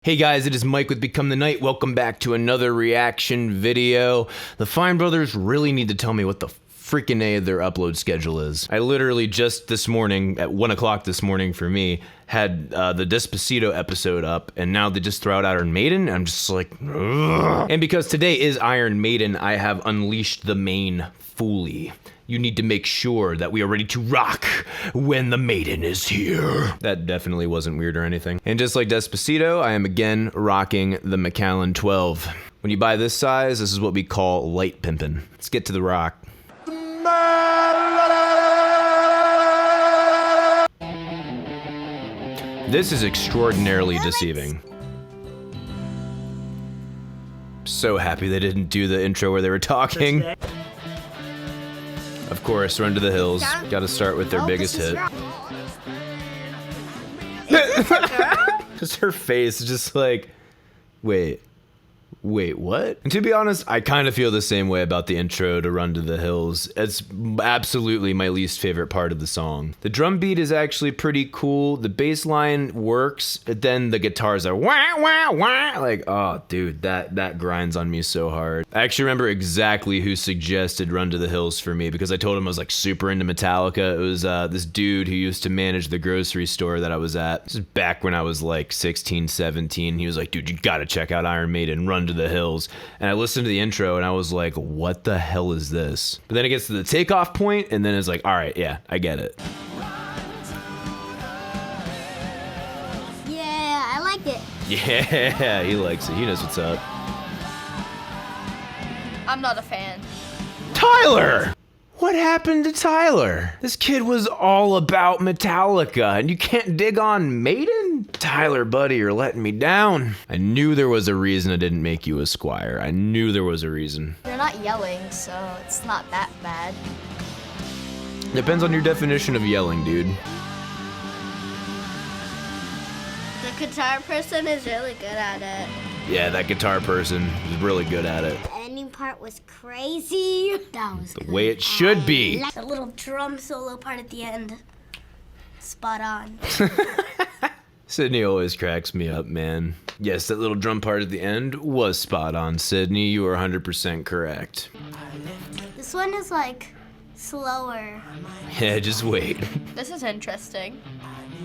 Hey guys, it is Mike with Become the Night. Welcome back to another reaction video. The Fine Brothers really need to tell me what the freaking A their upload schedule is. I literally just this morning, at 1 o'clock this morning for me, had the Despacito episode up, and now they just throw out Iron Maiden, and I'm just like, ugh. And because today is Iron Maiden, I have unleashed the main fully. You need to make sure that we are ready to rock when the Maiden is here. That definitely wasn't weird or anything. And just like Despacito, I am again rocking the Macallan 12. When you buy this size, this is what we call light pimpin'. Let's get to the rock. This is extraordinarily deceiving. So happy they didn't do the intro where they were talking. Of course, Run to the Hills. Gotta start with their biggest hit. Just her face, just like, wait, what? And to be honest, I kind of feel the same way about the intro to Run to the Hills. It's absolutely my least favorite part of the song. The drum beat is actually pretty cool. The bass line works. Then the guitars are wah, wah, wah. Like, oh, dude, that grinds on me so hard. I actually remember exactly who suggested Run to the Hills for me because I told him I was like super into Metallica. It was this dude who used to manage the grocery store that I was at. This is back when I was like 16, 17. He was like, dude, you gotta check out Iron Maiden, Run to the Hills. And I listened to the intro and I was like, what the hell is this? But then it gets to the takeoff point and then it's like, all right, yeah, I get it. Yeah, I like it. Yeah, he likes it. He knows what's up. I'm not a fan. Tyler! What happened to Tyler? This kid was all about Metallica, and you can't dig on Maiden? Tyler, buddy, you're letting me down. I knew there was a reason I didn't make you a squire. I knew there was a reason. You're not yelling, so it's not that bad. Depends on your definition of yelling, dude. The guitar person is really good at it. Yeah, that guitar person is really good at it. The ending part was crazy. That was The way it should be. The little drum solo part at the end. Spot on. Sydney always cracks me up, man. Yes, that little drum part at the end was spot on, Sydney. You are 100% correct. This one is like slower. Yeah, just wait. This is interesting.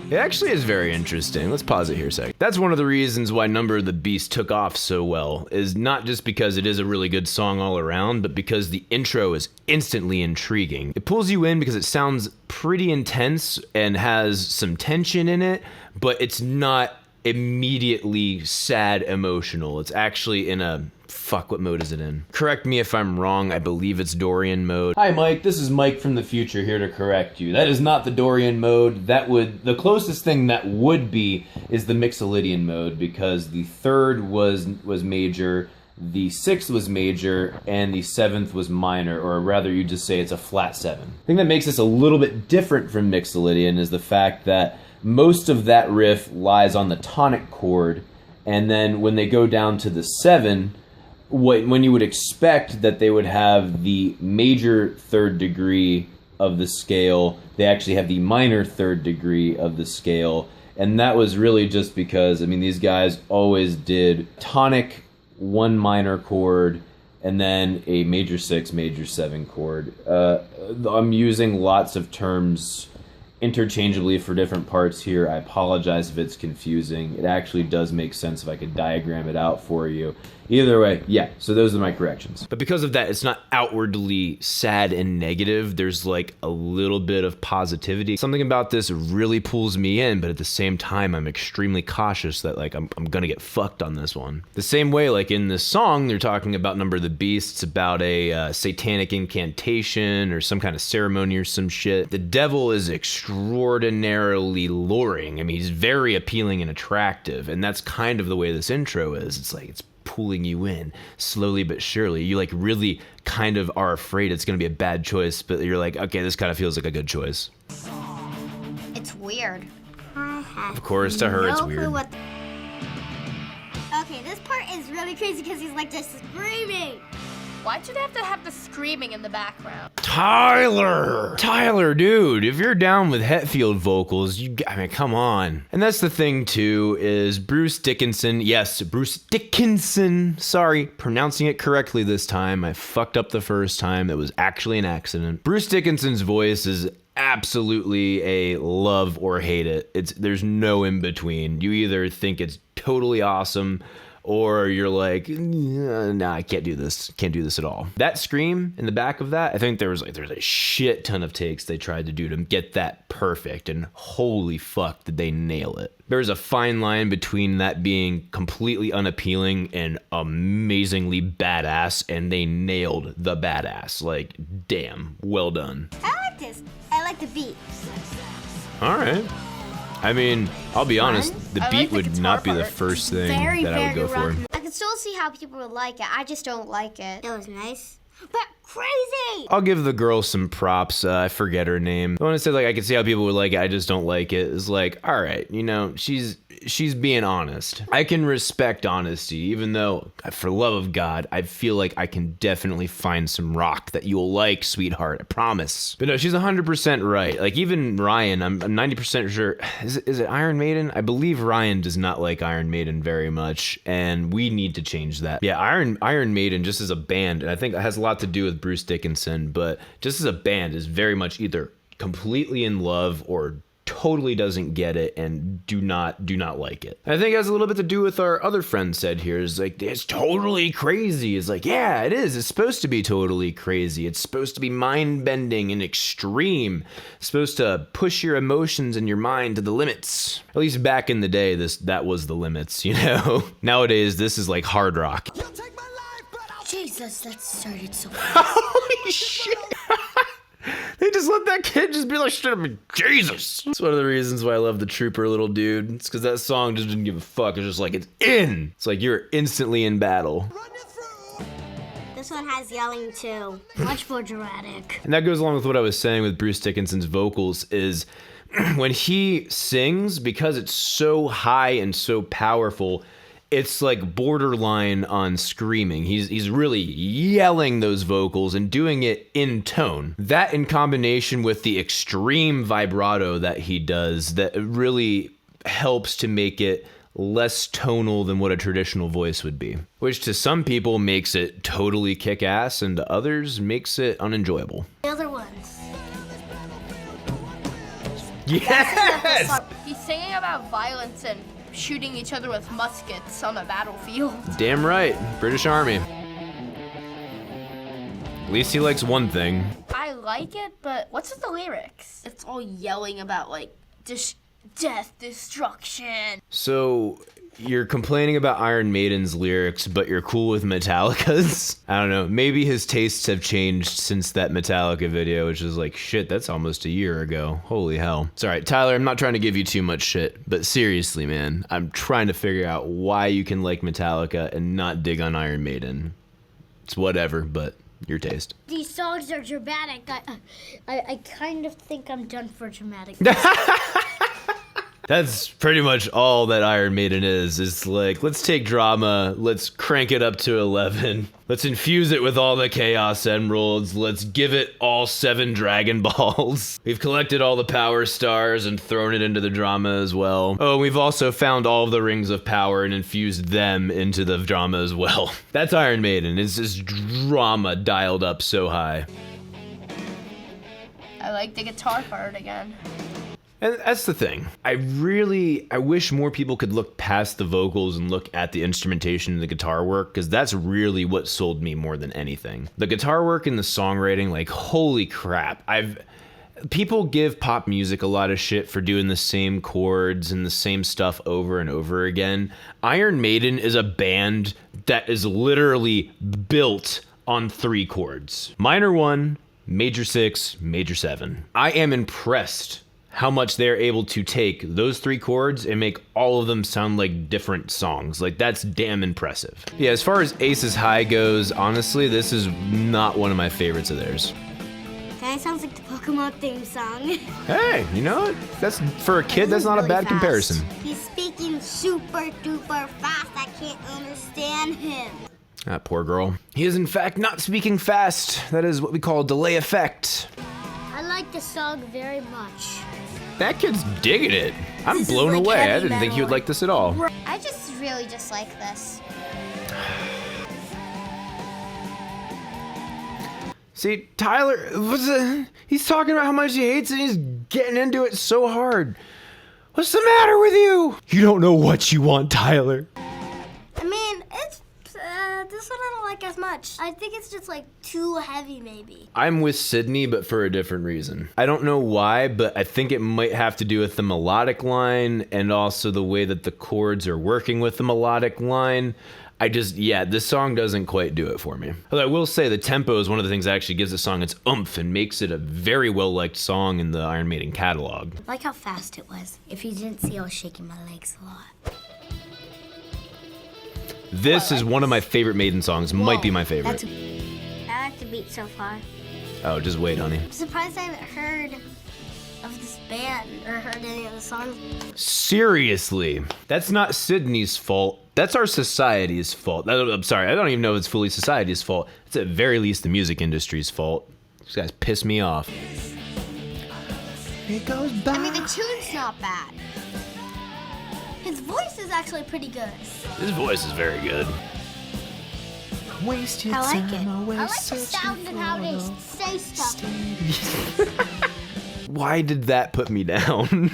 It actually is very interesting. Let's pause it here a sec. That's one of the reasons why Number of the Beast took off so well, is not just because it is a really good song all around, but because the intro is instantly intriguing. It pulls you in because it sounds pretty intense and has some tension in it, but it's not immediately sad emotional. It's actually in a... Fuck, what mode is it in? Correct me if I'm wrong, I believe it's Dorian mode. Hi Mike, this is Mike from the future here to correct you. That is not the Dorian mode. The closest thing that would be is the Mixolydian mode because the third was major, the sixth was major, and the seventh was minor, or rather you just say it's a flat 7. The thing that makes this a little bit different from Mixolydian is the fact that most of that riff lies on the tonic chord, and then when they go down to the 7, when you would expect that they would have the major third degree of the scale, they actually have the minor third degree of the scale. And that was really just because, I mean, these guys always did tonic 1 minor chord and then a major 6, major 7 chord. I'm using lots of terms interchangeably for different parts here. I apologize if it's confusing. It actually does make sense if I could diagram it out for you. Either way, yeah, so those are my corrections. But because of that, it's not outwardly sad and negative. There's like a little bit of positivity. Something about this really pulls me in, but at the same time, I'm extremely cautious that like I'm gonna get fucked on this one. The same way, like in this song, they're talking about Number of the Beasts, about a satanic incantation or some kind of ceremony or some shit. The devil is extraordinarily luring. I mean, he's very appealing and attractive, and that's kind of the way this intro is. It's like, it's pulling you in slowly but surely. You like really kind of are afraid it's gonna be a bad choice, but you're like, okay, this kind of feels like a good choice. It's weird. Of course, to her it's weird. Okay, this part is really crazy because he's like just screaming. Why do they have to have the screaming in the background? Tyler, dude, if you're down with Hetfield vocals, I mean, come on. And that's the thing too, is Bruce Dickinson, sorry, pronouncing it correctly this time. I fucked up the first time. It was actually an accident. Bruce Dickinson's voice is absolutely a love or hate it. There's no in between. You either think it's totally awesome, or you're like, nah, I can't do this. Can't do this at all. That scream in the back of that, I think there's a shit ton of takes they tried to do to get that perfect, and holy fuck did they nail it. There's a fine line between that being completely unappealing and amazingly badass, and they nailed the badass. Like, damn, well done. I like this. I like the beat. All right. I mean, I'll be honest, the I beat like the would not be guitar the part. first thing Very, that I would go very for. rock. I can still see how people would like it. I just don't like it. It was nice, but crazy. I'll give the girl some props. I forget her name. I want to say, like, I can see how people would like it. I just don't like it. It's like, all right, you know, she's being honest. I can respect honesty, even though, for love of God, I feel like I can definitely find some rock that you'll like, sweetheart. I promise. But no, she's 100% right. Like, even Ryan, I'm 90% sure. Is it Iron Maiden? I believe Ryan does not like Iron Maiden very much, and we need to change that. Yeah, Iron Maiden, just as a band, and I think it has a lot to do with Bruce Dickinson, but just as a band is very much either completely in love or totally doesn't get it and do not like it. I think it has a little bit to do with our other friend said here, is like, it's totally crazy. It's like, yeah, it is. It's supposed to be totally crazy. It's supposed to be mind-bending and extreme. It's supposed to push your emotions and your mind to the limits. At least back in the day, that was the limits, you know? Nowadays, this is like hard rock. Jesus, that started so Holy shit! They just let that kid just be like, straight up, Jesus. It's one of the reasons why I love the Trooper little dude. It's because that song just didn't give a fuck. It's just like, it's in. It's like you're instantly in battle. This one has yelling too. Much more dramatic. And that goes along with what I was saying with Bruce Dickinson's vocals is when he sings, because it's so high and so powerful, it's like borderline on screaming. He's really yelling those vocals and doing it in tone. That in combination with the extreme vibrato that he does, that really helps to make it less tonal than what a traditional voice would be. Which to some people makes it totally kick-ass, and to others makes it unenjoyable. The other ones. Yes! He's singing about violence and shooting each other with muskets on a battlefield. Damn right, British Army. At least he likes one thing. I like it, but what's with the lyrics? It's all yelling about, like, death, destruction. So, you're complaining about Iron Maiden's lyrics, but you're cool with Metallica's? I don't know, maybe his tastes have changed since that Metallica video, which is like, shit, that's almost a year ago. Holy hell. It's alright, Tyler, I'm not trying to give you too much shit, but seriously, man, I'm trying to figure out why you can like Metallica and not dig on Iron Maiden. It's whatever, but your taste. These songs are dramatic. I kind of think I'm done for dramatic. That's pretty much all that Iron Maiden is. It's like, let's take drama, let's crank it up to 11. Let's infuse it with all the Chaos Emeralds. Let's give it all 7 Dragon Balls. We've collected all the Power Stars and thrown it into the drama as well. Oh, we've also found all of the Rings of Power and infused them into the drama as well. That's Iron Maiden. It's just drama dialed up so high. I like the guitar part again. And that's the thing. I wish more people could look past the vocals and look at the instrumentation and the guitar work, because that's really what sold me more than anything. The guitar work and the songwriting, like, holy crap. People give pop music a lot of shit for doing the same chords and the same stuff over and over again. Iron Maiden is a band that is literally built on 3 chords. Minor 1, major 6, major 7. I am impressed how much they're able to take those 3 chords and make all of them sound like different songs. Like, that's damn impressive. Yeah, as far as Aces High goes, honestly, this is not one of my favorites of theirs. Kind of sounds like the Pokemon theme song. Hey, you know what? That's, for a kid, that's not a bad comparison. He's speaking super duper fast. I can't understand him. That poor girl. He is in fact not speaking fast. That is what we call delay effect. I like the song very much. That kid's digging it. I'm This is blown like away. I heavy didn't think he would metal. like this at all. I just really just like this. See, Tyler, he's talking about how much he hates it and he's getting into it so hard. What's the matter with you? You don't know what you want, Tyler. I mean, it's this one I don't like as much. I think it's just like too heavy, maybe. I'm with Sydney, but for a different reason. I don't know why, but I think it might have to do with the melodic line and also the way that the chords are working with the melodic line. This song doesn't quite do it for me. Although I will say the tempo is one of the things that actually gives the song its oomph and makes it a very well-liked song in the Iron Maiden catalog. I like how fast it was. If you didn't see, I was shaking my legs a lot. This is one of my favorite Maiden songs, might be my favorite. I like the beat so far. Oh, just wait, honey. I'm surprised I haven't heard of this band or heard any of the songs. Seriously, that's not Sydney's fault. That's our society's fault. I'm sorry, I don't even know if it's fully society's fault. It's at very least the music industry's fault. These guys piss me off. It goes back. I mean, the tune's not bad. His voice is actually pretty good. His voice is very good. I like it. I like the sound and how they say stuff. Why did that put me down?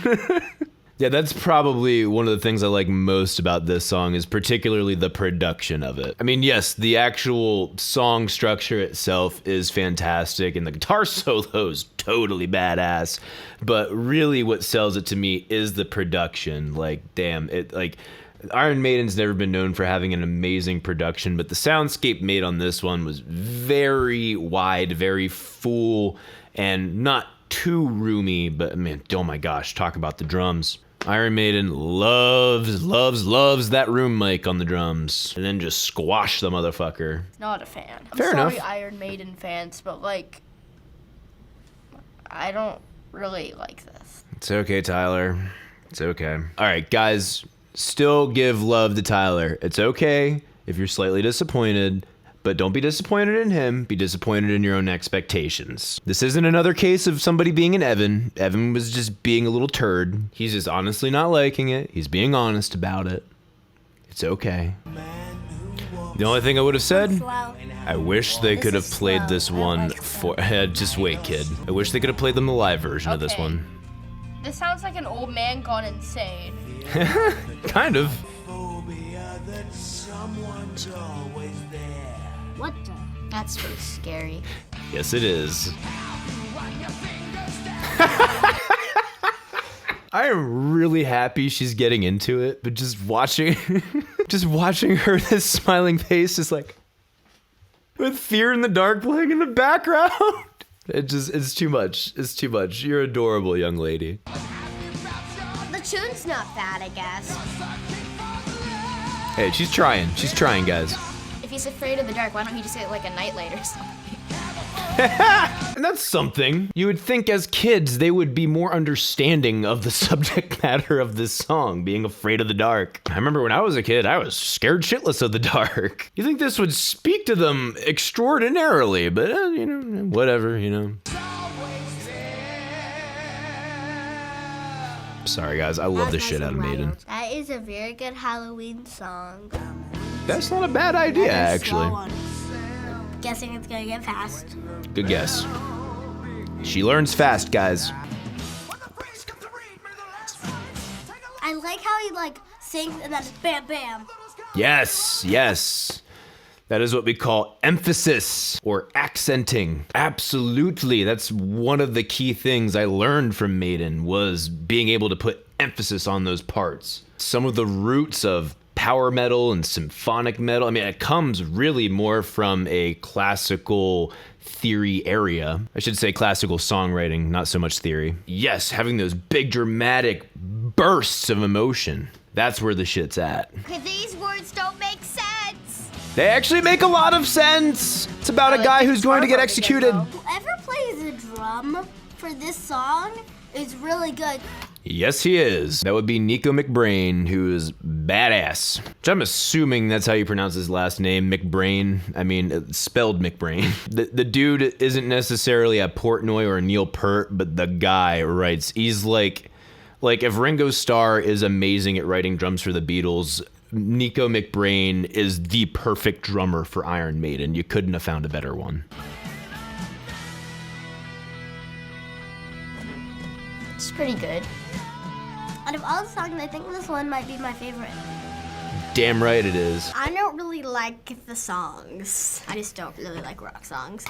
Yeah, that's probably one of the things I like most about this song is particularly the production of it. I mean, yes, the actual song structure itself is fantastic and the guitar solo is totally badass, but really what sells it to me is the production. Like, damn, Iron Maiden's never been known for having an amazing production, but the soundscape made on this one was very wide, very full, and not too roomy, but man, oh my gosh, talk about the drums. Iron Maiden loves that room mic on the drums, and then just squash the motherfucker. Not a fan. I'm Fair sorry, enough. Iron Maiden fans, but like, I don't really like this. It's okay, Tyler. It's okay. All right, guys, still give love to Tyler. It's okay if you're slightly disappointed, but don't be disappointed in him. Be disappointed in your own expectations. This isn't another case of somebody being an Evan. Evan was just being a little turd. He's just honestly not liking it. He's being honest about it. It's okay. The only thing I would have said, I wish they could have played this one for... Just wait, kid. I wish they could have played them the live version of this Okay. one. This sounds like an old man gone insane. Kind of. What the? That's really scary. Yes, it is. I am really happy she's getting into it, but just watching her, this smiling face is like, with Fear in the Dark playing in the background. It's too much. It's too much. You're adorable, young lady. The tune's not bad, I guess. Hey, she's trying. She's trying, guys. If he's afraid of the dark, why don't he just say it like a nightlight or something? And that's something. You would think as kids they would be more understanding of the subject matter of this song, being afraid of the dark. I remember when I was a kid, I was scared shitless of the dark. You think this would speak to them extraordinarily, but whatever, Sorry guys, I love the shit out of Maiden. That is a very good Halloween song. That's not a bad idea, actually. Guessing it's gonna get fast. Good guess. She learns fast, guys. I like how he sings and then it's bam bam. Yes, yes. That is what we call emphasis or accenting. Absolutely. That's one of the key things I learned from Maiden was being able to put emphasis on those parts. Some of the roots of power metal and symphonic metal, I mean, it comes really more from a classical theory area. I should say classical songwriting, not so much theory. Yes, having those big dramatic bursts of emotion. That's where the shit's at. Okay, these words don't make sense. They actually make a lot of sense. It's about a guy who's going to get executed. Whoever plays the drum for this song is really good. Yes, he is. That would be Nico McBrain, who is badass. Which I'm assuming that's how you pronounce his last name, McBrain. I mean, it's spelled McBrain. The dude isn't necessarily a Portnoy or a Neil Peart, but the guy writes. He's like if Ringo Starr is amazing at writing drums for the Beatles, Nico McBrain is the perfect drummer for Iron Maiden. You couldn't have found a better one. It's pretty good. Out of all the songs, I think this one might be my favorite. Damn right it is. I don't really like the songs. I just don't really like rock songs.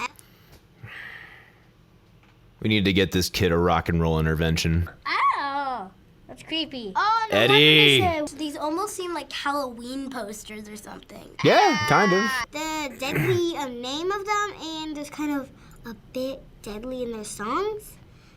We need to get this kid a rock and roll intervention. Oh, that's creepy. Oh, no, Eddie. what did they say? These almost seem like Halloween posters or something. Yeah, kind of. The deadly name of them and just kind of a bit deadly in their songs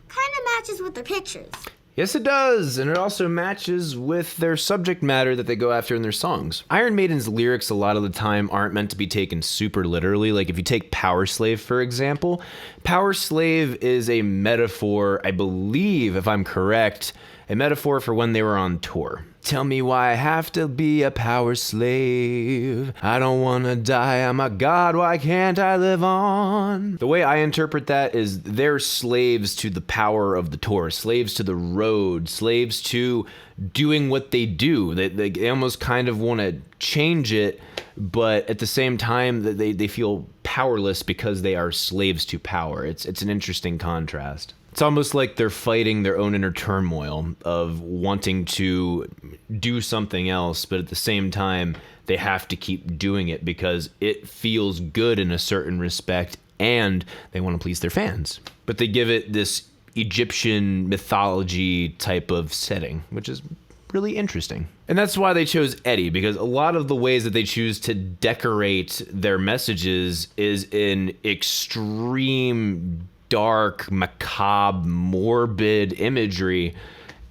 kind of matches with their pictures. Yes, it does, and it also matches with their subject matter that they go after in their songs. Iron Maiden's lyrics a lot of the time aren't meant to be taken super literally. Like if you take Power Slave, for example, Power Slave is a metaphor, I believe, if I'm correct, a metaphor for when they were on tour. Tell me why I have to be a power slave. I don't want to die, I'm a god, why can't I live on? The way I interpret that is they're slaves to the power of the tour, slaves to the road, slaves to doing what they do. They almost kind of want to change it, but at the same time they feel powerless because they are slaves to power. It's an interesting contrast. It's almost like they're fighting their own inner turmoil of wanting to do something else, but at the same time, they have to keep doing it because it feels good in a certain respect, and they want to please their fans. But they give it this Egyptian mythology type of setting, which is really interesting. And that's why they chose Eddie, because a lot of the ways that they choose to decorate their messages is in extreme dark, macabre, morbid imagery,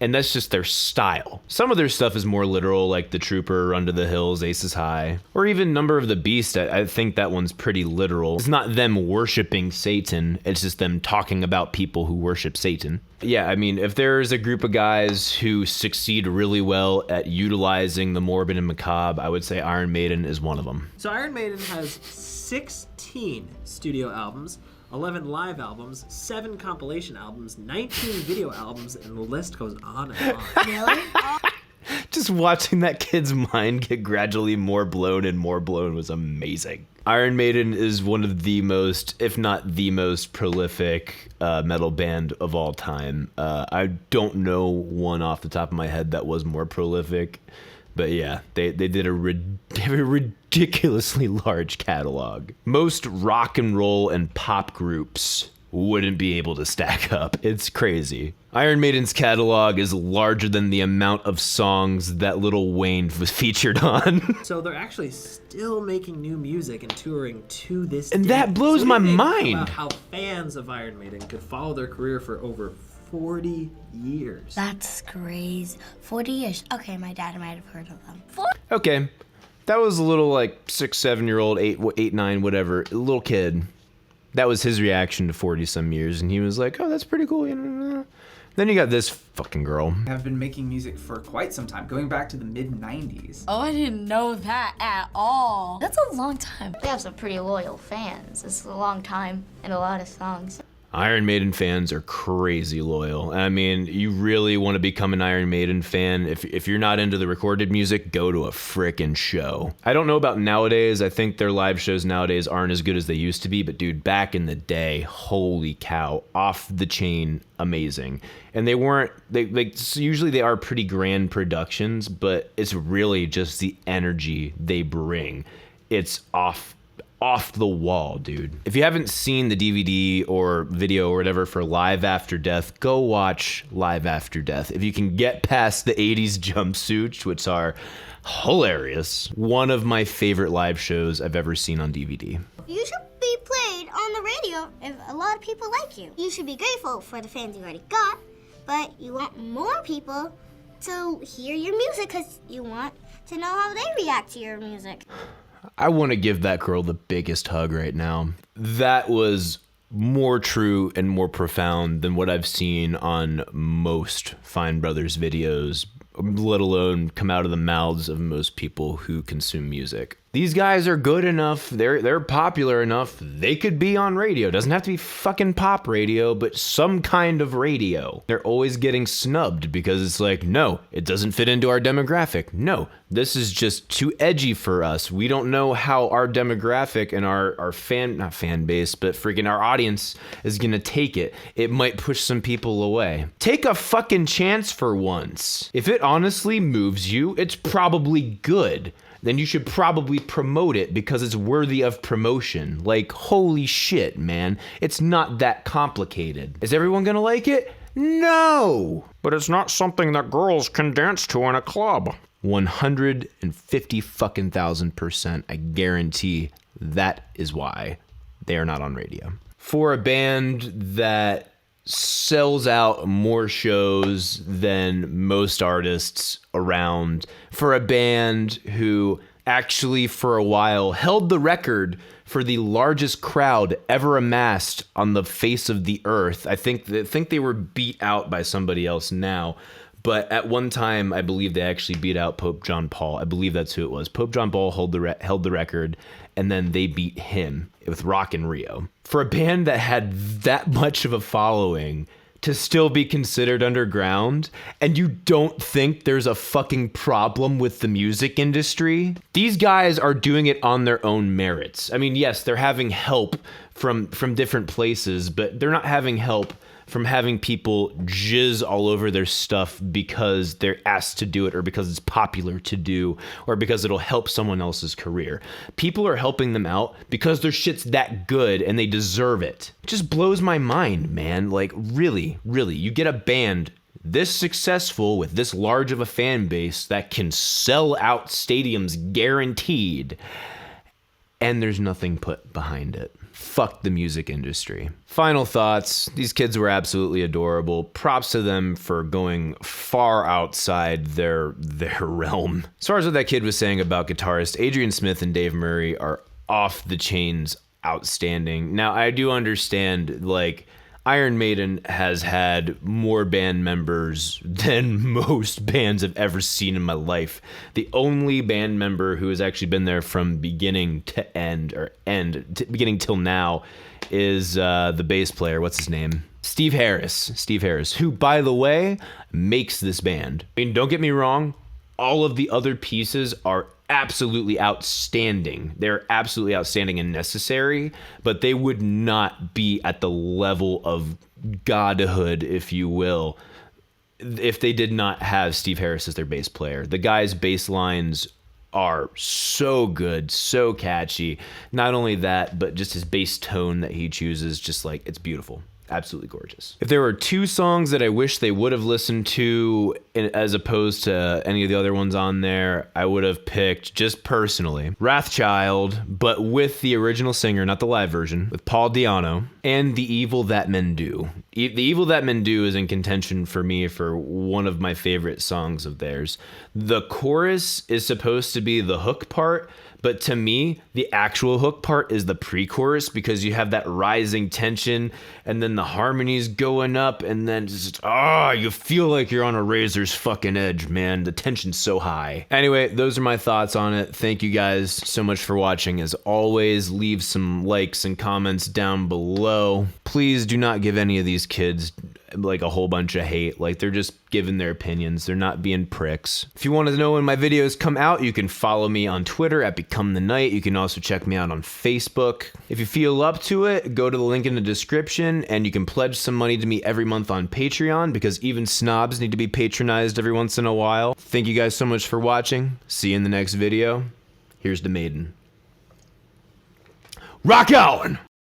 and that's just their style. Some of their stuff is more literal, like The Trooper, Run to the Hills, Aces High, or even Number of the Beast. I think that one's pretty literal. It's not them worshiping Satan, it's just them talking about people who worship Satan. Yeah, I mean, if there's a group of guys who succeed really well at utilizing the morbid and macabre, I would say Iron Maiden is one of them. So Iron Maiden has 16 studio albums, 11 live albums, 7 compilation albums, 19 video albums, and the list goes on and on. Really? Just watching that kid's mind get gradually more blown was amazing. Iron Maiden is one of the most, if not the most prolific metal band of all time. I don't know one off the top of my head that was more prolific. But yeah, they did a ridiculously large catalog. Most rock and roll and pop groups wouldn't be able to stack up. It's crazy. Iron Maiden's catalog is larger than the amount of songs that Lil Wayne was featured on. So they're actually still making new music and touring to this And day. that blows So my think mind. About how fans of Iron Maiden could follow their career for over 40 years. That's crazy. 40 years. Okay, my dad might have heard of them. Okay, that was a little like 6-7-year-old, 8-9, whatever, little kid. That was his reaction to 40-some years, and he was like, oh, that's pretty cool. Then you got this fucking girl. Have been making music for quite some time, going back to the mid-90s. Oh, I didn't know that at all. That's a long time. They have some pretty loyal fans. It's a long time and a lot of songs. Iron Maiden fans are crazy loyal. I mean, you really want to become an Iron Maiden fan. If you're not into the recorded music, go to a frickin' show. I don't know about nowadays. I think their live shows nowadays aren't as good as they used to be. But dude, back in the day, holy cow, off the chain, amazing. And they weren't, usually they are pretty grand productions, but it's really just the energy they bring. It's off the wall, dude. If you haven't seen the DVD or video or whatever for Live After Death, go watch Live After Death. If you can get past the 80s jumpsuits, which are hilarious, one of my favorite live shows I've ever seen on DVD. You should be played on the radio if a lot of people like you. You should be grateful for the fans you already got, but you want more people to hear your music because you want to know how they react to your music. I want to give that girl the biggest hug right now. That was more true and more profound than what I've seen on most Fine Brothers videos, let alone come out of the mouths of most people who consume music. These guys are good enough, they're popular enough, they could be on radio. Doesn't have to be fucking pop radio, but some kind of radio. They're always getting snubbed because it's like, no, it doesn't fit into our demographic. No, this is just too edgy for us. We don't know how our demographic and our not fan base, but freaking our audience is gonna take it. It might push some people away. Take a fucking chance for once. If it honestly moves you, it's probably good. Then you should probably promote it because it's worthy of promotion. Like, holy shit, man. It's not that complicated. Is everyone gonna like it? No! But it's not something that girls can dance to in a club. 150 fucking %. I guarantee that is why they are not on radio. For a band that sells out more shows than most artists around, for a band who actually for a while held the record for the largest crowd ever amassed on the face of the earth. I think they were beat out by somebody else now, but at one time I believe they actually beat out Pope John Paul. I believe that's who it was. Pope John Paul held the record, and then they beat him with Rock in Rio. For a band that had that much of a following to still be considered underground, and you don't think there's a fucking problem with the music industry? These guys are doing it on their own merits. I mean, yes, they're having help from different places, but they're not having help from having people jizz all over their stuff because they're asked to do it, or because it's popular to do, or because it'll help someone else's career. People are helping them out because their shit's that good and they deserve it. It just blows my mind, man. Like, really, you get a band this successful with this large of a fan base that can sell out stadiums guaranteed, and there's nothing put behind it. Fuck the music industry. Final thoughts. These kids were absolutely adorable. Props to them for going far outside their realm. As far as what that kid was saying about guitarist Adrian Smith and Dave Murray are off the chains outstanding. Now, I do understand, like, Iron Maiden has had more band members than most bands I've ever seen in my life. The only band member who has actually been there from beginning to end, beginning till now, is the bass player. What's his name? Steve Harris, who, by the way, makes this band. I mean, don't get me wrong, all of the other pieces are absolutely outstanding. They're absolutely outstanding and necessary, but they would not be at the level of godhood, if you will, if they did not have Steve Harris as their bass player. The guy's bass lines are so good, so catchy. Not only that, but just his bass tone that he chooses, just like, it's beautiful. Absolutely gorgeous. If there were two songs that I wish they would have listened to as opposed to any of the other ones on there, I would have picked, just personally, Wrathchild, but with the original singer, not the live version, with Paul Di'Anno, and The Evil That Men Do. The Evil That Men Do is in contention for me for one of my favorite songs of theirs. The chorus is supposed to be the hook part, but to me, the actual hook part is the pre-chorus, because you have that rising tension and then the harmonies going up, and then just, you feel like you're on a razor's fucking edge, man. The tension's so high. Anyway, those are my thoughts on it. Thank you guys so much for watching. As always, leave some likes and comments down below. Please do not give any of these kids like a whole bunch of hate. Like, they're just giving their opinions. They're not being pricks. If you want to know when my videos come out, you can follow me on Twitter at Become the Night. You can also check me out on Facebook. If you feel up to it, go to the link in the description, and you can pledge some money to me every month on Patreon, because even snobs need to be patronized every once in a while. Thank you guys so much for watching. See you in the next video. Here's the Maiden. Rock on!